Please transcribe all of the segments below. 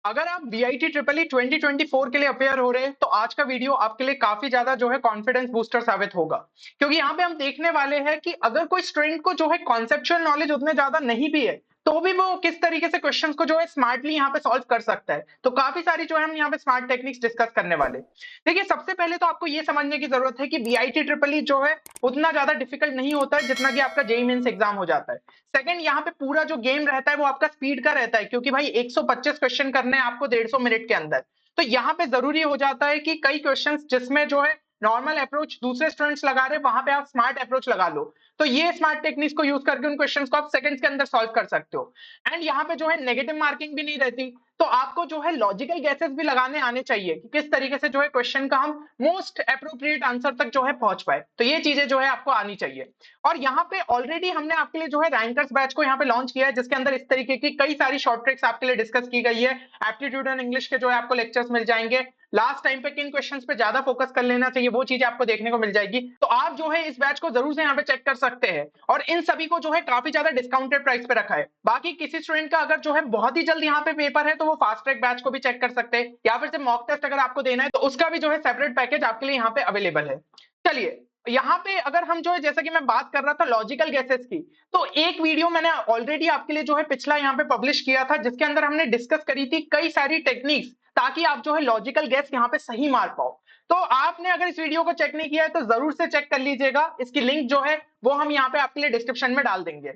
अगर आप BIT triple E 2024 के लिए अपेयर हो रहे हैं तो आज का वीडियो आपके लिए काफी ज्यादा जो है कॉन्फिडेंस बूस्टर साबित होगा। क्योंकि यहाँ पे हम देखने वाले हैं कि अगर कोई स्टूडेंट को जो है कॉन्सेप्चुअल नॉलेज उतने ज्यादा नहीं भी है तो भी वो किस तरीके से क्वेश्चंस को जो है स्मार्टली यहाँ पे सॉल्व कर सकता है। तो काफी सारी जो है हम यहाँ पे स्मार्ट टेक्निक्स डिस्कस करने वाले। देखिए, सबसे पहले तो आपको ये समझने की जरूरत है कि बीआईटी ट्रिपल ई जो है उतना ज्यादा डिफिकल्ट नहीं होता है जितना कि आपका जेईई मेंस एग्जाम हो जाता है। सेकंड, यहाँ पे पूरा जो गेम रहता है वो आपका स्पीड का रहता है, क्योंकि भाई 125 क्वेश्चन करने हैं आपको 150 मिनट के अंदर। तो यहाँ पे जरूरी हो जाता है कि कई क्वेश्चंस जिसमें जो है नॉर्मल अप्रोच दूसरे स्टूडेंट्स लगा रहे हैं वहां पे आप स्मार्ट अप्रोच लगा लो। तो ये स्मार्ट टेक्निक्स को यूज करके उन क्वेश्चंस को आप सेकंड्स के अंदर सॉल्व कर सकते हो। एंड यहाँ पे जो है नेगेटिव मार्किंग भी नहीं रहती। तो आपको जो है लॉजिकल गैसेस भी लगाने आने चाहिए कि किस तरीके से जो है क्वेश्चन का हम मोस्ट अप्रोप्रिएट आंसर तक जो है पहुंच पाए। तो ये चीजें जो है आपको आनी चाहिए। और यहाँ पे ऑलरेडी हमने आपके लिए जो है रैंकर्स बैच को यहाँ पे लॉन्च किया है, जिसके अंदर इस तरीके की कई सारी शॉर्ट ट्रिक्स आपके लिए डिस्कस की गई है। एप्टीट्यूड एंड इंग्लिश के जो है आपको लेक्चर्स मिल जाएंगे। लास्ट टाइम पे किन क्वेश्चंस पे ज्यादा फोकस कर लेना चाहिए वो चीज आपको देखने को मिल जाएगी। तो आप जो है इस बैच को जरूर से यहाँ पे चेक कर सकते हैं। और इन सभी को जो है काफी ज्यादा डिस्काउंटेड प्राइस पे रखा है। बाकी किसी स्टूडेंट का अगर जो है बहुत ही जल्द यहाँ पे पेपर है तो वो फास्ट ट्रैक बैच को भी चेक कर सकते हैं, या फिर से मॉक टेस्ट अगर आपको देना है तो उसका भी जो है सेपरेट पैकेज आपके लिए यहाँ पे अवेलेबल है। चलिए, यहाँ पे अगर हम जो है जैसा कि मैं बात कर रहा था लॉजिकल गैसेस की, तो एक वीडियो मैंने ऑलरेडी आपके लिए जो है पिछला यहाँ पे पब्लिश किया था, जिसके अंदर हमने डिस्कस करी थी कई सारी टेक्निक्स, ताकि आप जो है लॉजिकल गैस यहाँ पे सही मार पाओ। तो आपने अगर इस वीडियो को चेक नहीं किया है तो जरूर से चेक कर लीजिएगा। इसकी लिंक जो है वो हम यहाँ पे आपके लिए डिस्क्रिप्शन में डाल देंगे।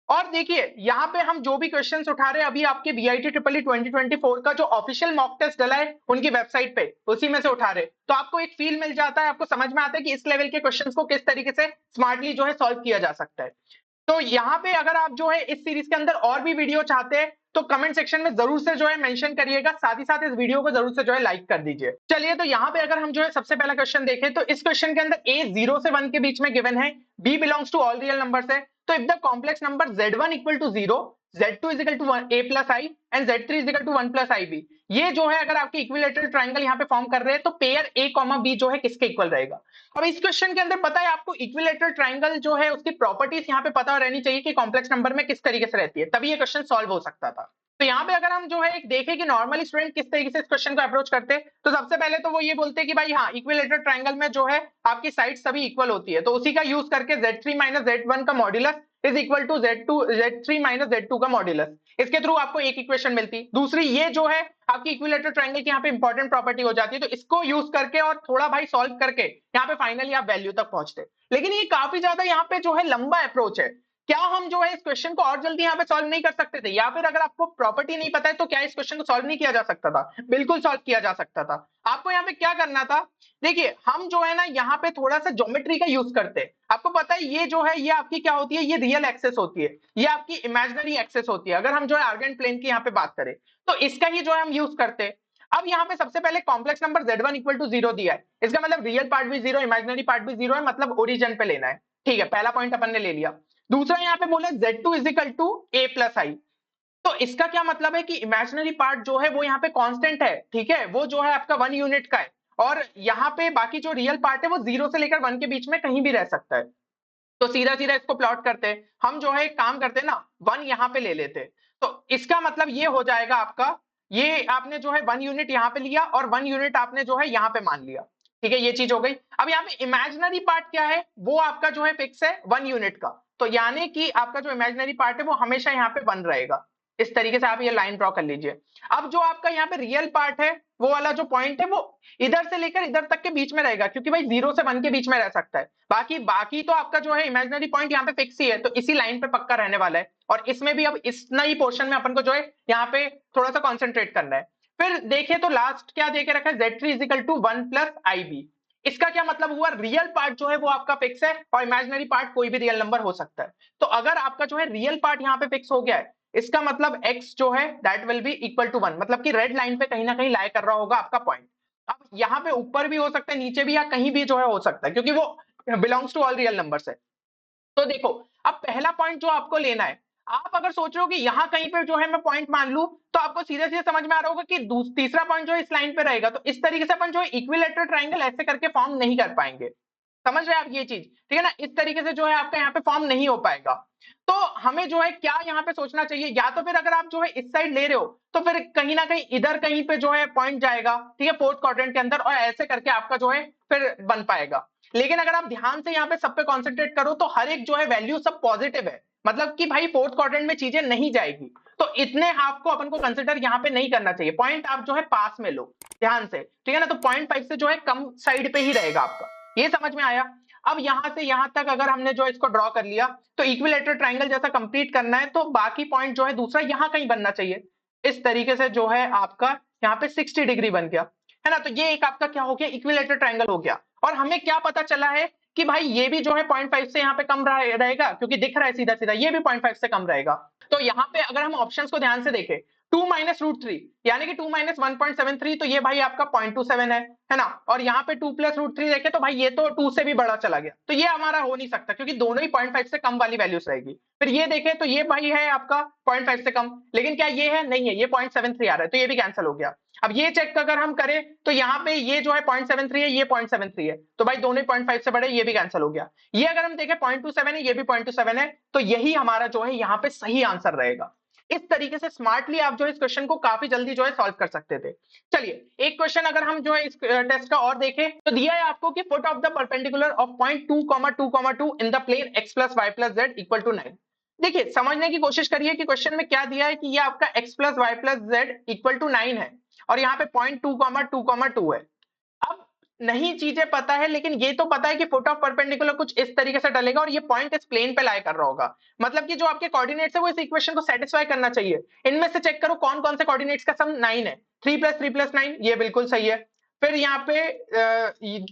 और देखिए, यहाँ पे हम जो भी क्वेश्चंस उठा रहे हैं अभी आपके बीआईटी ट्रिपल ई 2024 का जो ऑफिशियल मॉक टेस्ट डला है उनकी वेबसाइट पे, उसी में से उठा रहे हैं। तो आपको एक फील मिल जाता है, आपको समझ में आता है कि इस लेवल के क्वेश्चंस को किस तरीके से स्मार्टली जो है सॉल्व किया जा सकता है। तो यहाँ पे अगर आप जो है इस सीरीज के अंदर और भी वीडियो चाहते हैं तो कमेंट सेक्शन में जरूर से जो है मेंशन करिएगा। साथ ही साथ इस वीडियो को जरूर से जो है लाइक कर दीजिए। चलिए, तो यहाँ पे अगर हम जो है सबसे पहला क्वेश्चन देखें तो इस क्वेश्चन के अंदर ए 0 से 1 के बीच में गिवन है, b belongs to all real numbers है। तो if the complex number z1 equal to 0, z2 is equal to a plus i and z3 is equal to 1 plus i b, ये जो है अगर आपके इक्विलेटरल ट्राइंगल यहाँ पे फॉर्म कर रहे हैं तो पेयर a कॉमा b जो है किसके इक्वल रहेगा। अब इस क्वेश्चन के अंदर पता है आपको इक्विलेटरल ट्राइंगल जो है उसकी प्रॉपर्टीज यहाँ पे पता रहनी चाहिए कि कॉम्प्लेक्स नंबर में किस तरीके से रहती है, तभी ये क्वेश्चन सॉल्व हो सकता था। तो यहाँ पे अगर हम जो है एक देखें कि नॉर्मली स्टूडेंट किस तरीके से इस क्वेश्चन को अप्रोच करते हैं, तो सबसे पहले तो वो ये बोलते हैं कि भाई हाँ, इक्विलेटरल ट्राइंगल में जो है आपकी साइड सभी इक्वल होती है, तो उसी का यूज करके z3 माइनस z1 का modulus is equal to z3 minus z2 का मॉड्यूलस, इसके थ्रू आपको एक इक्वेशन मिलती। दूसरी ये जो है आपकी इक्विलेटरल ट्रायंगल की यहाँ पे इंपॉर्टेंट प्रॉपर्टी हो जाती है, तो इसको यूज करके और थोड़ा भाई सॉल्व करके यहाँ पे फाइनली आप वैल्यू तक पहुंचते। लेकिन ये काफी ज्यादा यहाँ पे जो है लंबा अप्रोच है। क्या हम जो है इस क्वेश्चन को और जल्दी यहाँ पे सॉल्व नहीं कर सकते थे, या फिर अगर आपको प्रॉपर्टी नहीं पता है तो क्या इस क्वेश्चन को सॉल्व नहीं किया जा सकता था? बिल्कुल सॉल्व किया जा सकता था। आपको यहाँ पे क्या करना था, देखिए हम जो है ना यहाँ पे थोड़ा सा ज्योमेट्री का यूज करते हैं। आपको पता है ये जो है ये आपकी क्या होती है, ये रियल एक्सेस होती है, ये आपकी इमेजिनरी एक्सेस होती है। अगर हम जो है आर्गेंट प्लेन की यहाँ पे बात करें तो इसका ही जो है हम यूज करते हैं। अब यहाँ पे सबसे पहले complex number z1 equal to 0 दिया है, इसका मतलब रियल पार्ट भी 0 इमेजिनरी पार्ट भी 0 है, मतलब ओरिजिन पे लेना है। ठीक है, पहला पॉइंट अपन ने ले लिया। दूसरा यहाँ पे बोले z2 is equal to a plus i, तो इसका क्या मतलब है कि इमेजिनरी पार्ट जो है वो यहाँ पे कांस्टेंट है, ठीक है, वो जो है आपका 1 यूनिट का है। और यहाँ पे बाकी जो रियल पार्ट है वो 0 से लेकर 1 के बीच में कहीं भी रह सकता है। तो सीधा सीधा इसको प्लॉट करते हैं हम, जो है एक काम करते हैं ना, 1 यहाँ पे ले लेते। तो इसका मतलब ये हो जाएगा आपका, ये आपने जो है 1 यूनिट यहाँ पे लिया और 1 यूनिट आपने जो है यहाँ पे मान लिया। ठीक है, ये चीज हो गई। अब यहाँ पे इमेजिनरी पार्ट क्या है, वो आपका जो है फिक्स है 1 यूनिट का। तो यानी कि आपका जो इमेजिनरी पार्ट है वो हमेशा यहाँ पे 1 रहेगा। इस तरीके से आप ये लाइन ड्रॉ कर लीजिए। अब जो आपका यहाँ पे रियल पार्ट है, वो वाला जो पॉइंट है वो इधर से लेकर इधर तक के बीच में रहेगा, क्योंकि भाई 0 से 1 के बीच में रह सकता है। बाकी बाकी तो आपका जो है इमेजिनरी पॉइंट यहाँ पे फिक्स ही है, तो इसी लाइन पे पक्का रहने वाला है। और इसमें भी अब इतना ही पोर्शन में अपन को जो है यहाँ पे थोड़ा सा कॉन्सेंट्रेट करना है। फिर देखे तो लास्ट क्या देके रखा है, z3 is equal to 1 plus ib। इसका क्या मतलब हुआ, रियल पार्ट जो है वो आपका फिक्स है और इमेजिनरी पार्ट कोई भी रियल नंबर हो सकता है। तो अगर आपका जो है रियल पार्ट यहाँ पे फिक्स हो गया है, इसका मतलब x जो है that will be equal to 1, मतलब कि रेड लाइन पे कहीं ना कहीं लाई कर रहा होगा आपका पॉइंट। अब यहाँ पे ऊपर भी हो सकता है, नीचे भी, या कहीं भी जो है हो सकता है, क्योंकि वो belongs to all real numbers है। तो देखो, अब पहला पॉइंट जो आपको लेना है, आप अगर सोच रहे हो कि यहां कहीं पे जो है मैं पॉइंट मान लूं, तो आपको सीधे सीधे समझ में आ रहा होगा कि तीसरा पॉइंट जो है इस लाइन पे रहेगा। तो इस तरीके से अपन जो है इक्विलेटरल ट्रायंगल ऐसे करके फॉर्म नहीं कर पाएंगे। समझ रहे हैं आप ये चीज, ठीक है ना? इस तरीके से जो है आपका यहाँ पे फॉर्म नहीं हो पाएगा। तो हमें जो है क्या यहाँ पे सोचना चाहिए, या तो फिर अगर आप जो है इस साइड ले रहे हो तो फिर कहीं ना कहीं इधर कहीं पे जो है पॉइंट जाएगा, ठीक है, फोर्थ क्वाड्रेंट के अंदर, और ऐसे करके आपका जो है फिर बन पाएगा। लेकिन अगर आप ध्यान से यहाँ पे सब पे कॉन्सेंट्रेट करो तो हर एक जो है वैल्यू सब पॉजिटिव है, मतलब कि भाई फोर्थ क्वाड्रेंट में चीजें नहीं जाएगी, तो इतने हाफ को अपन को कंसिडर यहाँ पे नहीं करना चाहिए। पॉइंट आप जो है पास में लो ध्यान से, ठीक है ना? तो 0.5 से जो है कम साइड पे ही रहेगा आपका, ये समझ में आया? अब यहां से यहां तक अगर हमने जो इसको ड्रॉ कर लिया तो इक्विलेटरल ट्रायंगल जैसा कंप्लीट करना है, तो बाकी पॉइंट जो है दूसरा यहां कहीं बनना चाहिए। इस तरीके से जो है आपका यहाँ पे 60 डिग्री बन गया, है ना? तो ये एक आपका क्या हो गया, इक्विलेटरल ट्रायंगल हो गया। और हमें क्या पता चला है कि भाई ये भी जो है 0.5 से यहाँ पे कम रहेगा, क्योंकि दिख रहा है सीधा सीधा ये भी 0.5 से कम रहेगा। तो यहाँ पे अगर हम ऑप्शंस को ध्यान से देखें, 2 माइनस रूट थ्री यानी कि 2 माइनस 1.73, तो ये भाई आपका 0.27 है ना? और यहाँ पे 2 प्लस रूट थ्री देखे तो भाई ये तो 2 से भी बड़ा चला गया, तो ये हमारा हो नहीं सकता क्योंकि दोनों ही 0.5 से कम वाली वैल्यूज रहेगी। फिर ये देखें तो ये भाई है आपका 0.5 से कम, लेकिन क्या ये है, नहीं है, ये 0.73 आ रहा है, तो ये भी कैंसिल हो गया। अब ये चेक अगर हम करें तो यहाँ पे ये जो है 0.73 है, ये 0.73 है, तो भाई दोनों ही 0.5 से बड़े, ये भी कैंसिल हो गया। ये अगर हम देखें 0.27 है, ये भी 0.27 है, तो यही हमारा जो है यहाँ पे सही आंसर रहेगा। इस तरीके से स्मार्टली आप जो है इस क्वेश्चन को काफी जल्दी जो है सॉल्व कर सकते थे। चलिए एक क्वेश्चन अगर हम जो है इस टेस्ट का और देखें तो दिया है आपको कि foot of the perpendicular of point 2,2,2 in the plane x plus y plus z equal to 9। देखिए समझने की कोशिश करिए कि क्वेश्चन में क्या दिया है कि ये आपका x plus y plus z equal to 9 है और यहाँ पे पॉइंट 2,2,2 है। अब नहीं चीजें पता है, लेकिन ये तो पता है कि फुट ऑफ परपेंडिकुलर कुछ इस तरीके से डलेगा और ये पॉइंट इस प्लेन पे लाई कर रहा होगा, मतलब कि जो आपके कोऑर्डिनेट्स है वो इस इक्वेशन को सेटिस्फाई करना चाहिए। इनमें से चेक करो कौन कौन से कोऑर्डिनेट्स का सम 9 है। 3 + 3 + 9 ये बिल्कुल सही है। फिर यहाँ पे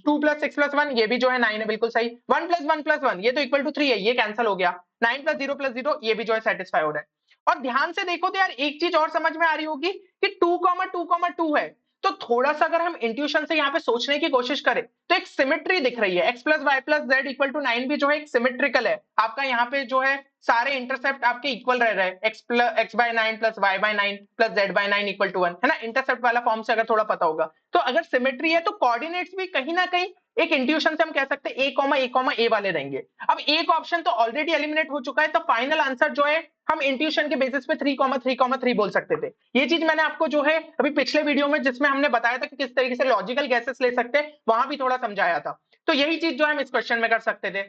2 + 6 + 1 ये भी जो है 9 है, बिल्कुल सही। 1 + 1 + 1 ये तो इक्वल टू 3 है, ये कैंसिल हो गया। 9 + 0 + 0 ये भी जो है सेटिस्फाई हो रहा है। और ध्यान से देखो तो यार एक चीज और समझ में आ रही होगी कि 2,2,2 है, तो थोड़ा सा अगर हम इंट्यूशन से यहाँ पे सोचने की कोशिश करें तो एक सिमेट्री दिख रही है। x plus y plus z equal to 9 भी जो है एक सिमेट्रिकल है आपका, यहाँ पे जो है सारे इंटरसेप्ट आपके इक्वल रह रहे हैं। x/9 plus y/9 plus z/9 equal to 1 है ना, इंटरसेप्ट वाला फॉर्म से अगर थोड़ा पता होगा तो अगर सिमेट्री है तो कोऑर्डिनेट्स भी कहीं ना कहीं एक इंट्यूशन से हम कह सकते हैं a, वाले रहेंगे। अब एक ऑप्शन तो ऑलरेडी एलिमिनेट हो चुका है, तो फाइनल आंसर जो है हम इंट्यूशन के बेसिस पे 3,3,3 बोल सकते थे। ये चीज मैंने आपको जो है अभी पिछले वीडियो में जिसमें हमने बताया था कि किस तरीके से लॉजिकल गैसेस ले सकते हैं, वहां भी थोड़ा समझाया था। तो यही चीज जो हम इस क्वेश्चन में कर सकते थे।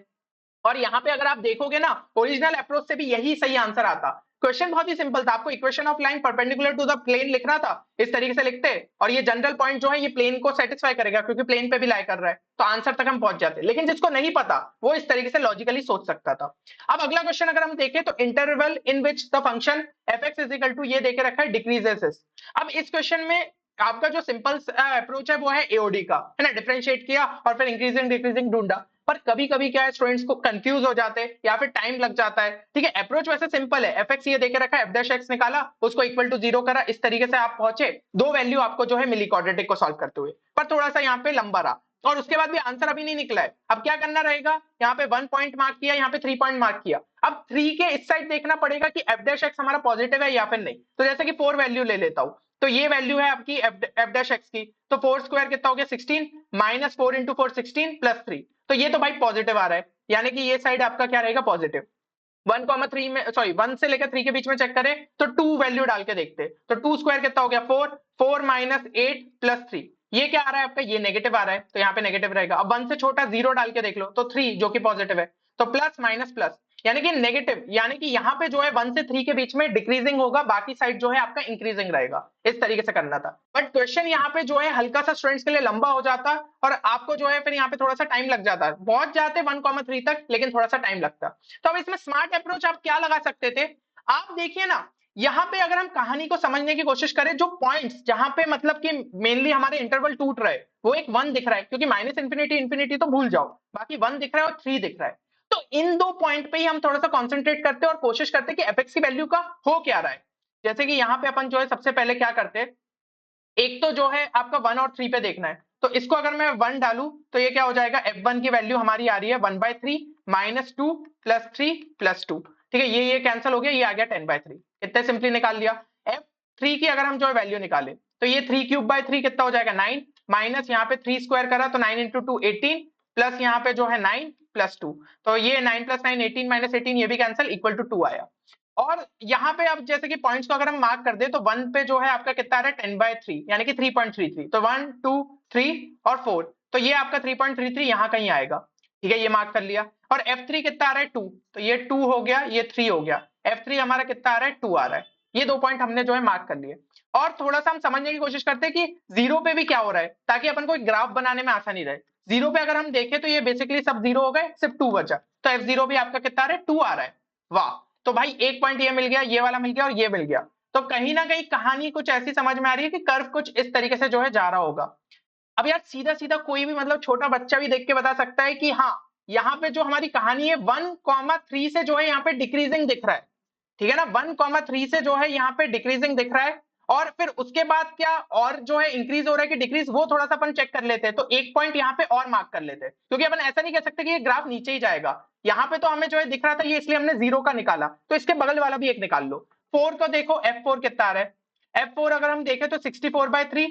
और यहाँ पे अगर आप देखोगे ना ओरिजिनल अप्रोच से भी यही सही आंसर आता। क्वेश्चन बहुत ही सिंपल था, आपको equation of line perpendicular to the plane लिखना था, इस तरीके से लिखते और ये जनरल पॉइंट जो है ये प्लेन को सेटिस्फाई करेगा क्योंकि प्लेन पे भी लाई कर रहा है, तो आंसर तक हम पहुंच जाते। लेकिन जिसको नहीं पता वो इस तरीके से लॉजिकली सोच सकता था। अब अगला क्वेश्चन अगर हम देखें तो interval in which the function fx is equal to ये देके रखा है डिक्रीजेस। अब इस क्वेश्चन में आपका जो सिंपल अप्रोच है वो है एओडी का, है ना, डिफरेंशिएट किया और फिर इंक्रीजिंग डिक्रीजिंग ढूंढा। पर कभी कभी क्या है स्टूडेंट्स को कंफ्यूज हो जाते हैं या फिर टाइम लग जाता है, ठीक है। अप्रोच वैसे सिंपल है, एफ एक्स ये देके रखा है, एफ डैश एक्स निकाला, उसको इक्वल टू 0 करा, इस तरीके से आप पहुंचे, दो वैल्यू आपको जो है मिली क्वाड्रेटिक को सॉल्व करते हुए। पर थोड़ा सा यहाँ पे लंबा रहा और उसके बाद भी आंसर अभी नहीं निकला है। अब क्या करना रहेगा, यहाँ पे 1 पॉइंट मार्क किया, यहाँ पे 3 पॉइंट मार्क किया। अब 3 के इस साइड देखना पड़ेगा कि एफ डैश एक्स हमारा पॉजिटिव है या फिर नहीं। तो जैसे कि 4 वैल्यू ले लेता हूं, तो ये वैल्यू है आपकी एफ डैश एक्स की, तो 4 स्क्वायर कितना हो गया 16 माइनस 4 इंटू 4 16 प्लस 3, तो ये तो भाई पॉजिटिव आ रहा है, यानी कि ये साइड आपका क्या रहेगा पॉजिटिव। 1,3 में सॉरी 1 से लेकर 3 के बीच में चेक करें तो 2 वैल्यू डाल के देखते हैं, तो 2 स्क्वायर कितना हो गया 4, 4 माइनस 8 प्लस 3, ये क्या आ रहा है आपका, ये नेगेटिव आ रहा है, तो यहाँ पे नेगेटिव रहेगा। अब 1 से छोटा 0 डाल के देख लो तो 3 जो कि पॉजिटिव है, तो प्लस माइनस प्लस यानी कि नेगेटिव, यानी कि यहाँ पे जो है 1 से 3 के बीच में डिक्रीजिंग होगा, बाकी साइड जो है आपका इंक्रीजिंग रहेगा। इस तरीके से करना था, बट क्वेश्चन यहाँ पे जो है हल्का सा स्टूडेंट्स के लिए लंबा हो जाता और आपको जो है फिर यहाँ पे थोड़ा सा टाइम लग जाता है, पहुंच जाते 1,3 तक लेकिन थोड़ा सा टाइम लगता। तो अब इसमें स्मार्ट अप्रोच आप क्या लगा सकते थे, आप देखिए ना, यहाँ पे अगर हम कहानी को समझने की कोशिश करें, जो पॉइंट्स जहां पे मतलब कि मेनली हमारे इंटरवल टूट रहे वो एक 1 दिख रहा है, क्योंकि माइनस इंफिनिटी इंफिनिटी तो भूल जाओ, बाकी 1 दिख रहा है और 3 दिख रहा है। तो इन दो पॉइंट पे ही हम थोड़ा सा कॉन्सेंट्रेट करते हैं और कोशिश करते हैं कि एफ एक्स की वैल्यू का हो क्या रहा है। जैसे कि यहाँ पे अपन जो है सबसे पहले क्या करते हैं, एक तो जो है आपका 1 और 3 पे देखना है, तो इसको अगर मैं 1 डालूं तो ये क्या हो जाएगा, f1 की वैल्यू हमारी आ रही है 1/3 माइनस 2 प्लस 3 प्लस 2, ठीक है, ये कैंसिल हो गया, ये आ गया 10/3, इतने सिंपली निकाल लिया। f3 की अगर हम जो है वैल्यू निकाले तो ये 3 क्यूब बाय 3 कितना हो जाएगा 9, माइनस यहाँ पे 3 स्क्वायर करा तो 9 इंटू 2 18 प्लस यहाँ पे जो है 9 प्लस 2, तो ये 9 प्लस 9 18 माइनस 18 ये भी कैंसिल, इक्वल टू 2 आया। और यहाँ पे अब जैसे कि पॉइंट्स को अगर हम मार्क कर दे तो 1 पे जो है आपका कितना आ रहा है 10/3 यानी कि 3.33, तो 1 2 3 और 4, तो ये आपका 3.33 यहाँ कहीं आएगा, ठीक है, ये मार्क कर लिया। और F3 कितना आ रहा है 2, तो ये 2 हो गया, ये 3 हो गया, F3 हमारा कितना आ रहा है 2 आ रहा है। ये 2 पॉइंट हमने जो है मार्क कर लिए। और थोड़ा सा हम समझने की कोशिश करते हैं कि जीरो पे भी क्या हो रहा है, ताकि अपन को एक ग्राफ बनाने में आसानी रहे। जीरो पे अगर हम देखें तो ये बेसिकली सब जीरो हो गए, सिर्फ 2 बचा, तो F0 भी आपका कितना आ रहा है 2 आ रहा है। वाह, तो भाई एक पॉइंट ये मिल गया, ये वाला मिल गया और ये मिल गया। तो कहीं ना कहीं कहानी कुछ ऐसी समझ में आ रही है कि कर्व कुछ इस तरीके से जो है जा रहा होगा। अब यार सीधा सीधा कोई भी मतलब छोटा बच्चा भी देख के बता सकता है कि हाँ, यहाँ पे जो हमारी कहानी है 1,3 से जो है यहाँ पे डिक्रीजिंग दिख रहा है, ठीक है ना, 1,3 से जो है यहाँ पे डिक्रीजिंग दिख रहा है। और फिर उसके बाद क्या और जो है इंक्रीज हो रहा है कि डिक्रीज, वो थोड़ा सा अपन चेक कर लेते हैं। तो एक पॉइंट यहाँ पे और मार्क कर लेते हैं, क्योंकि अपन ऐसा नहीं कह सकते कि ये ग्राफ नीचे ही जाएगा। यहाँ पे तो हमें जो है दिख रहा था ये, इसलिए हमने 0 का निकाला, तो इसके बगल वाला भी एक निकाल लो। 4 को देखो, F4 कितना आ रहा है, F4 अगर हम देखें तो 64/3,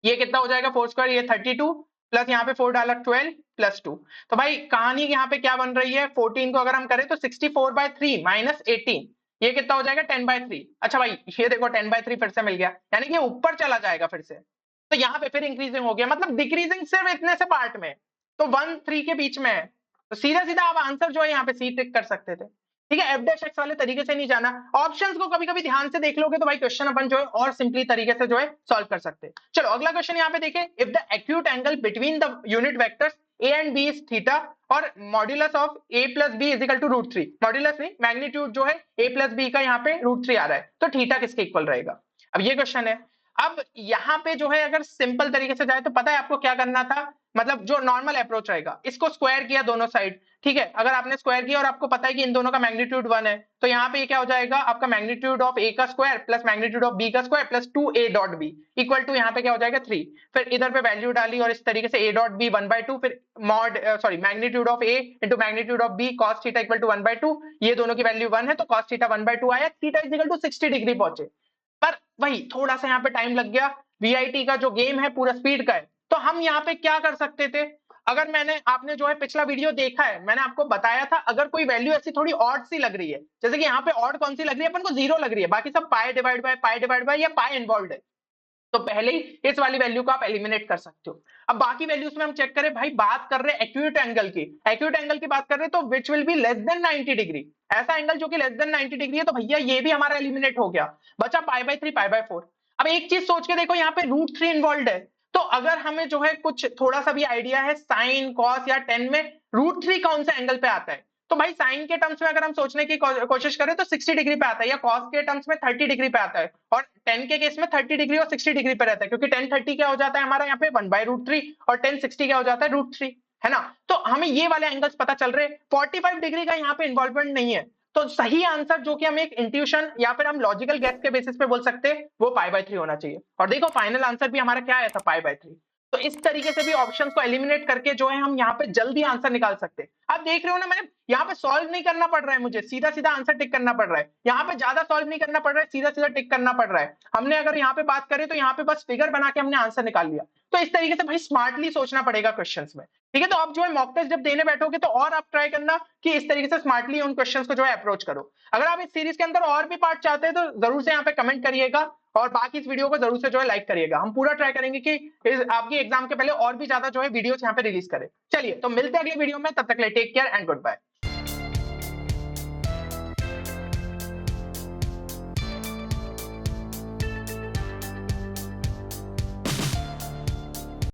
ये कितना हो जाएगा 4 स्क्वायर, ये 32 प्लस यहाँ पे 4 डाला 12 प्लस 2। तो भाई कहानी यहाँ पे क्या बन रही है, 14 को अगर हम करें तो 64/3 माइनस 18, ये कितना हो जाएगा 10/3। अच्छा भाई ये देखो 10/3 फिर से मिल गया, यानी कि ऊपर चला जाएगा फिर से। तो यहाँ पे फिर इंक्रीजिंग हो गया, मतलब डिक्रीजिंग सिर्फ इतने से पार्ट में, तो 1 3 के बीच में है। तो सीधा सीधा आप आंसर जो है यहाँ पे सी टिक कर सकते थे, ठीक है। F' वाले तरीके से नहीं जाना, ऑप्शंस को कभी कभी ध्यान से देख लोगे तो भाई क्वेश्चन अपन जो है और सिंपली तरीके से जो है सॉल्व कर सकते हैं। चलो अगला क्वेश्चन यहाँ पे देखें, if the acute angle between the unit vectors a and b is theta और modulus of a plus b is equal to √3, modulus नहीं मैग्नीट्यूड जो है a प्लस b का यहाँ पे √3 आ रहा है, तो थीटा किसके इक्वल रहेगा। अब ये क्वेश्चन है। अब यहाँ पे जो है अगर सिंपल तरीके से जाए तो पता है आपको क्या करना था, मतलब जो नॉर्मल अप्रोच रहेगा, इसको स्क्वायर किया दोनों साइड, ठीक है। अगर आपने स्क्वायर किया और आपको पता है कि इन दोनों का मैग्नीट्यूड 1 है, तो यहाँ पे ये क्या हो जाएगा आपका मैग्नीट्यूड ऑफ a का square plus magnitude of b का square plus 2a dot b equal to यहाँ पे क्या हो जाएगा 3। फिर इधर पे वैल्यू डाली और इस तरीके से a डॉट b 1/2, फिर mod magnitude of a into magnitude of b cos theta equal to 1/2, ये दोनों की वैल्यू 1 है तो cos थीटा 1/2 आया, theta is equal to 60 degree पहुंचे। पर वही थोड़ा सा यहाँ पे टाइम लग गया, वीआईटी का जो गेम है पूरा स्पीड का है। तो हम यहाँ पे क्या कर सकते थे, अगर आपने जो है पिछला वीडियो देखा है, मैंने आपको बताया था अगर कोई वैल्यू ऐसी थोड़ी ऑड सी लग रही है, जैसे कि यहाँ पे ऑड कौन सी लग रही है अपन को 0 लग रही है, बाकी सब पाई डिवाइड बाय या पाई इन्वॉल्व है, तो पहले ही इस वाली वैल्यू को आप एलिमिनेट कर सकते हो। अब बाकी वैल्यूज में हम चेक करें, भाई बात कर रहे हैं एक्यूट एंगल की, एक्यूट एंगल की बात कर रहे हैं तो which will be less than 90 degree, ऐसा एंगल जो कि लेस देन 90 डिग्री है, तो भैया ये भी हमारा एलिमिनेट हो गया, बचा π/3 π/4। अब एक चीज सोच के देखो, यहाँ पे √3 इन्वॉल्व है, तो अगर हमें जो है कुछ थोड़ा सा भी आइडिया है साइन कॉस या टेन में √3 कौन सा एंगल पे आता है, तो भाई साइन के टर्म्स में अगर हम सोचने की कोशिश करें तो 60 डिग्री पे आता है, या कॉस के टर्म्स में 30 डिग्री पे आता है, और 10 के केस में 30 डिग्री और 60 डिग्री पे रहता है, क्योंकि 10 30 क्या हो जाता है हमारा यहाँ पे 1/√3 और 10 60 क्या हो जाता है √3, है ना। तो हमें ये वाले एंगल्स पता चल रहे, 45 डिग्री का यहाँ पे इन्वॉल्वमेंट नहीं है, तो सही आंसर जो कि हम एक इंट्यूशन या फिर हम लॉजिकल गेस के बेसिस पे बोल सकते हैं वो π/3 होना चाहिए। और देखो फाइनल आंसर भी हमारा क्या आया था π/3। तो इस तरीके से भी ऑप्शंस को एलिमिनेट करके जो है हम यहाँ पे जल्दी आंसर निकाल सकते हैं। आप देख रहे हो ना, मैंने यहाँ पे सॉल्व नहीं करना पड़ रहा है, मुझे सीधा सीधा आंसर टिक करना पड़ रहा है, यहाँ पे ज्यादा सॉल्व नहीं करना पड़ रहा है, सीधा सीधा टिक करना पड़ रहा है। हमने अगर यहाँ पे बात करें तो यहाँ पे बस फिगर बना के हमने आंसर निकाल लिया। तो इस तरीके से भाई स्मार्टली सोचना पड़ेगा क्वेश्चंस में, ठीक है। तो आप जो है मॉक टेस्ट जब देने बैठोगे तो और आप ट्राई करना कि इस तरीके से स्मार्टली उन क्वेश्चंस को जो है अप्रोच करो। अगर आप इस सीरीज के अंदर और भी पार्ट चाहते हैं तो जरूर से यहाँ पे कमेंट करिएगा, और बाकी इस वीडियो को जरूर से जो है लाइक करिएगा। हम पूरा ट्राई करेंगे कि आपकी एग्जाम के पहले और भी ज्यादा जो है वीडियोस यहाँ पे रिलीज करें। चलिए तो मिलते हैं अगले वीडियो में, तब तक के लिए take care and good bye.